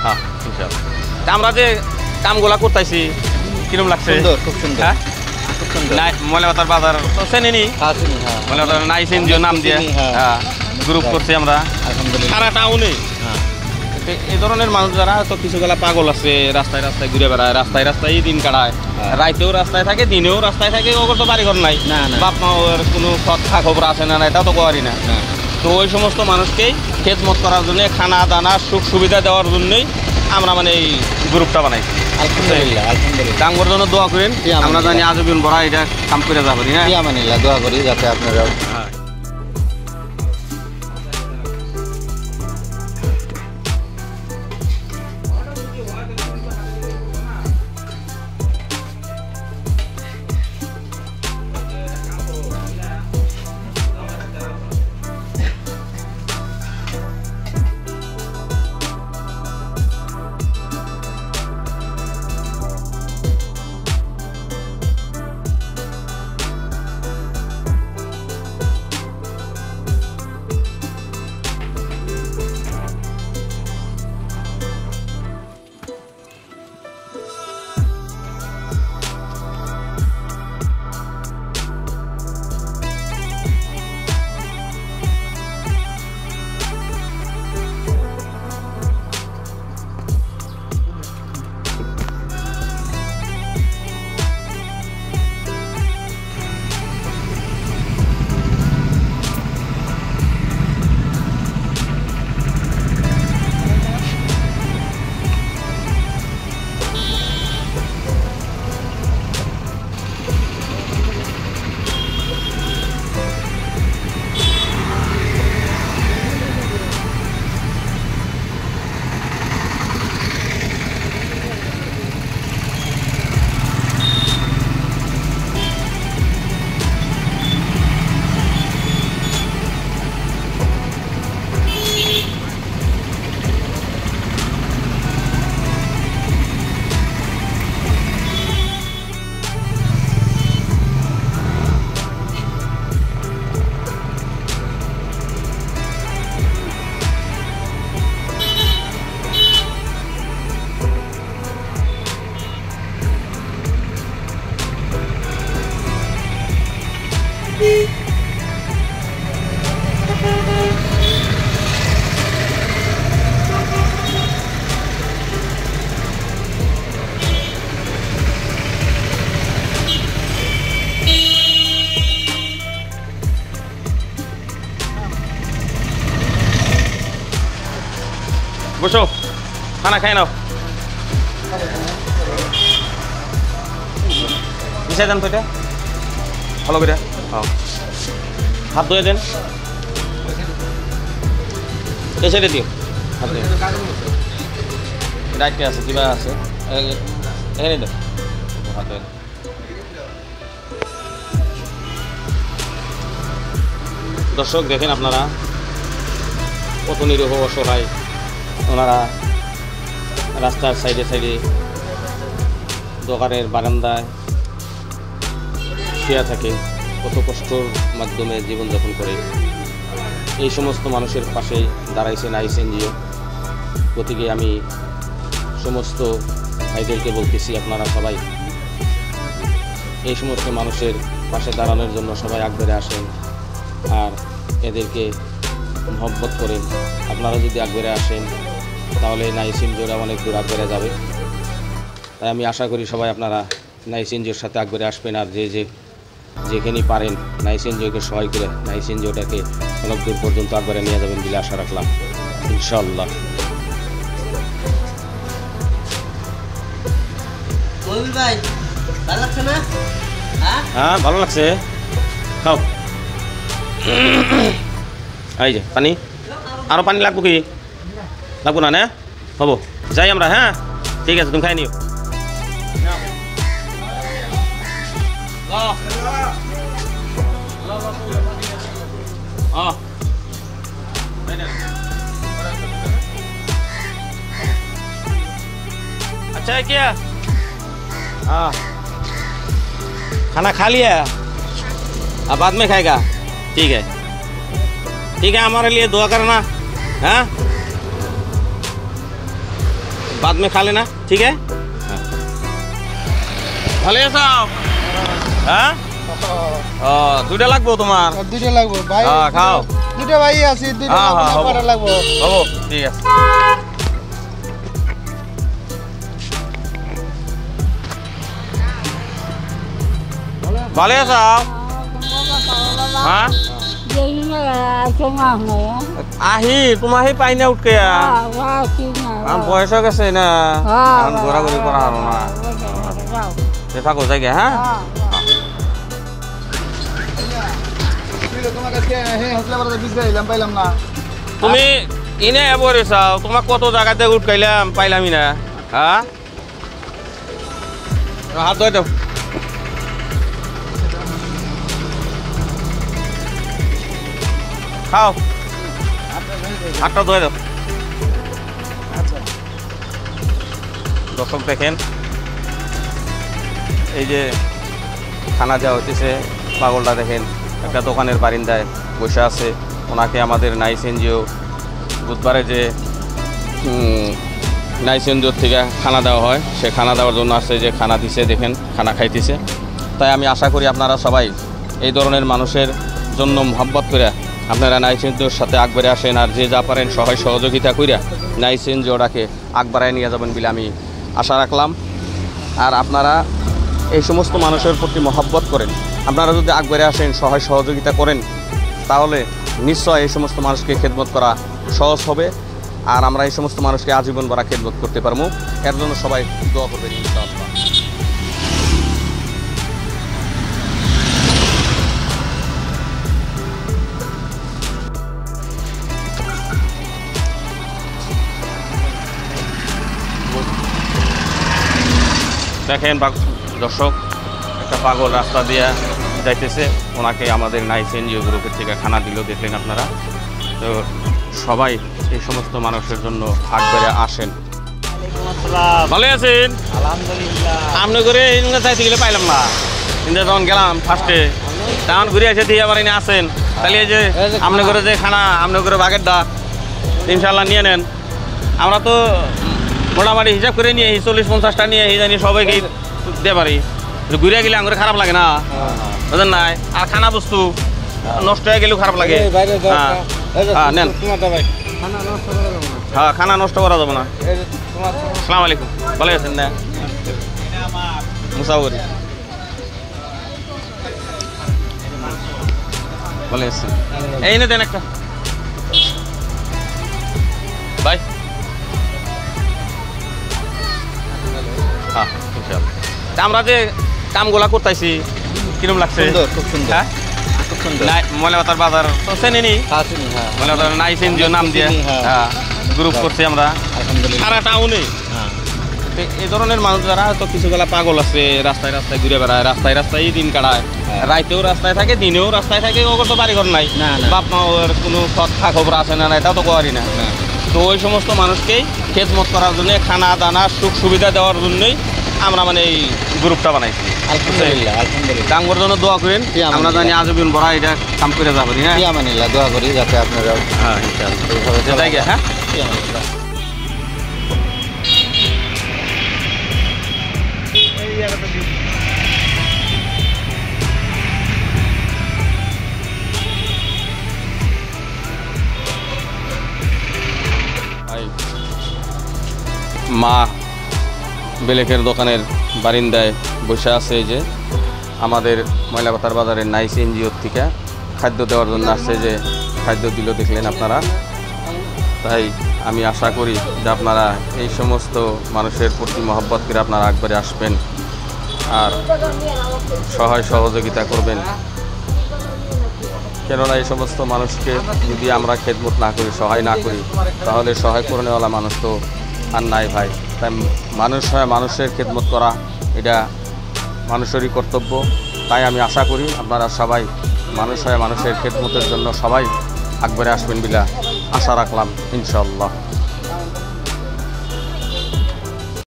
হ্যাঁ ইনশাআল্লাহ। আমরা যে কামগুলা করতেছি কিরকম লাগছে? খুব সুন্দর। হ্যাঁ খুব সুন্দর। ময়লাপাতার বাজার তো চেনেনি? ময়লাপাতার নাইস এনজিও নাম দিয়ে হ্যাঁ গ্রুপ করছি আমরা সারা টাউনে। এই ধরনের মানুষ যারা তো কিছু গেলা পাগল আছে, রাস্তায় রাস্তায় ঘুরে বেড়ায়, রাস্তায় রাস্তায় দিন কাটায়, রাইতেও রাস্তায় থাকে দিনেও রাস্তায় থাকে, ওর তো বাড়িঘর নাই, বাপ মার কোনো খা খবর আছে না, এটাও তো পারি না। তো ওই সমস্ত মানুষকেই খেদমত করার জন্য, খানা দানা সুখ সুবিধা দেওয়ার জন্যই আমরা মানে এই গ্রুপটা বানাইছি। আলহামদুলিল্লাহ আলহামদুলিল্লাহ। ডাঙ্গর জন্য দোয়া করেন, আমরা জানি আজীবন ভরা এটা কাম করে যাবেন। হ্যাঁ আলহামদুলিল্লাহ, দোয়া করি যাতে আপনারা বসো, খানা খাই নাও। মিশাই দেন তো এটা ভালো করে। হাত ধুয়ে দেন, এসে দিও হাত ধুয়ে। রাইটে আছে কিবা আছে এখানে দেন হাত ধুয়ে। দর্শক দেখেন আপনারা কত নিরীহ অসহায়, ওনারা রাস্তার সাইডে সাইডে দোকানের বারান্দায় শুয়ে থাকে, কত কষ্টর মাধ্যমে জীবনযাপন করে। এই সমস্ত মানুষের পাশে দাঁড়াইছে নাইস এনজিও। গতিকে আমি সমস্ত ভাইদেরকে বলতেছি, আপনারা সবাই এই সমস্ত মানুষের পাশে দাঁড়ানোর জন্য সবাই আগবাড়ে আসেন আর এদেরকে মহব্বত করেন। আপনারা যদি আগবাড়ে আসেন তাহলে নাইস এনজিওরা অনেক দূর আগবাড়ে যাবে। তাই আমি আশা করি সবাই আপনারা নাইস এনজিওর সাথে আগবাড়ে আসবেন, আর যেখানেই পারেন নাইস এনজিওকে সহায় করে নাইস এনজিওটাকে অনেক দূর পর্যন্ত আগবাড়ে নিয়ে যাবেন বলে আশা রাখলাম ইনশাআল্লাহ। ভাই ভালো লাগছে না? হ্যাঁ ভালো লাগছে, খাও। এই যে পানি, আরও পানি লাগবো কি? লাগবো না? না হবো, যাই আমরা। হ্যাঁ ঠিক আছে, তুমি খাই নিও। अच्छा है क्या? हाँ खाना खा लिया, अब बाद में खाएगा? ठीक है ठीक है, हमारे लिए दुआ करना। हाँ बाद में खा लेना ठीक है ভালো আছো হ্যাঁ ও দুইটা লাগবো তোমার দুইটা লাগবে ভাই হ্যাঁ খাও দুইটা ভাই আছে দুইটা লাগবে লাগবে হবো ঠিক আছে ভালো আছো হ্যাঁ আহি তোমার হি পাই না উঠকে বয়স হয়ে গেছে না এখন ঘোরাঘুরি করা হলো না থাকো জায়গা হ্যাঁ তুমি ইনে এবারে চাও তোমাক কত জায়গাতে উঠকাইলাম পাইলামই না হ্যাঁ হাত ধরে দাও খাও হাতটা ধরে দাও দর্শক দেখেন এই যে খানা দেওয়া হইতেছে পাগলটা দেখেন একটা দোকানের বারিন্দায় বসে আছে ওনাকে আমাদের নাইস এনজিও বুধবারে যে নাইস এনজিওর থেকে খানা দেওয়া হয় সে খানা দেওয়ার জন্য আসছে যে খানা দিছে দেখেন খানা খাইতেছে তাই আমি আশা করি আপনারা সবাই এই ধরনের মানুষের জন্য মহব্বত করে আপনারা নাইস এনজিওর সাথে আগবাড়ে আসেন আর যে যা পারেন সহায় সহযোগিতা করিয়া নাইস এনজিওটাকে আগবাড়ায় নিয়ে যাবেন বলে আমি আশা রাখলাম আর আপনারা এই সমস্ত মানুষের প্রতি মহব্বত করেন আপনারা যদি আগবাড়ে আসেন সহায় সহযোগিতা করেন তাহলে নিশ্চয় এই সমস্ত মানুষকে খেদমত করা সহজ হবে আর আমরা এই সমস্ত মানুষকে আজীবন ভরা খেদমত করতে পারবো এর জন্য সবাই দোয়া করবেন ইনশাআল্লাহ দেখেন দর্শক একটা পাগল রাস্তা দিয়ে যাইতেছে ওনাকে আমাদের নাইস এনজিও গ্রুপের থেকে খানা দিল দেখলেন আপনারা তো সবাই এই সমস্ত মানুষের জন্য আগবাড়ে আসেন ভালো আছেন আলহামদুলিল্লাহ আপনি করে চাইতে গেলে পাইলাম না কিন্তু যখন গেলাম ফার্স্টে তখন ঘুরে এসে দিয়ে আবার এনে আসেন তাহলে এই যে আপনি করে যে খানা আপনি করে বাগের দা ইনশাল্লাহ নিয়ে নেন আমরা তো মোটামুটি হিসাব করে নিয়ে 40-50টা নিয়ে এই জানি সবাইকে দিতে পারি ঘুরে গেলে আমার খারাপ লাগে না বুঝলেন নাই আর খানা বস্তু নষ্ট হয়ে গেলেও খারাপ লাগে হ্যাঁ নেন হ্যাঁ খানা নষ্ট করা যাবে না আসসালামু আলাইকুম ভালো আছেন না মুসাউরি ভালো আছেন এই নে দেন একটা বাই হ্যাঁ ইনশাআল্লাহ আমরা যে কামগুলা করতেছি কিরকম লাগছে খুব সুন্দর হ্যাঁ খুব সুন্দর ময়লাপাতার বাজার তো চেনেনি ময়লাপাতার নাইস এনজিও নাম দিয়ে হ্যাঁ গ্রুপ করছি আমরা আলহামদুলিল্লাহ সারা টাউনে হ্যাঁ এই ধরনের মানুষ যারা হয়তো কিছু বেলা পাগল আছে রাস্তায় রাস্তায় ঘুরে বেড়ায় রাস্তায় রাস্তায় দিন কাটায় রাইতেও রাস্তায় থাকে দিনেও রাস্তায় থাকে ওর তো বাড়িঘর নাই না, না। বাপ মা ওর কোনো খা খবর আছে না এটাও তো করি না তো ওই সমস্ত মানুষকেই খেদমত করার জন্য খানা দানা সুখ সুবিধা দেওয়ার জন্যই আমরা মানে এই গ্রুপটা বানাইছি আলহামদুলিল্লাহ আলহামদুলিল্লাহ কামগর জন্য দোয়া করেন আমরা জানি আজীবন বড় এটা কাম করে যাবো হ্যাঁ ইয়ামানিল্লাহ দোয়া করি যাতে আপনারা হ্যাঁ ইনশাআল্লাহ যাই গে হ্যাঁ ইয়ামানিল্লাহ মা বেলেকের দোকানের বারিন্দায় বসে আছে এই যে আমাদের ময়লাপাতার বাজারের নাইস এনজিওর থেকে খাদ্য দেওয়ার জন্য আসছে যে খাদ্য দিল দেখলেন আপনারা তাই আমি আশা করি যে আপনারা এই সমস্ত মানুষের প্রতি মহব্বত করে আপনারা একবারে আসবেন আর সহায় সহযোগিতা করবেন কেননা এই সমস্ত মানুষকে যদি আমরা খেদমত না করি সহায় না করি তাহলে সহায় করণেওয়ালা মানুষ তো আর নাই ভাই তাই মানুষ হয় মানুষের খেদমত করা এটা মানুষেরই কর্তব্য তাই আমি আশা করি আপনারা সবাই মানুষ হয় মানুষের খেদমতের জন্য সবাই আগবারে আসবেন বলে আশা রাখলাম ইনশাআল্লাহ।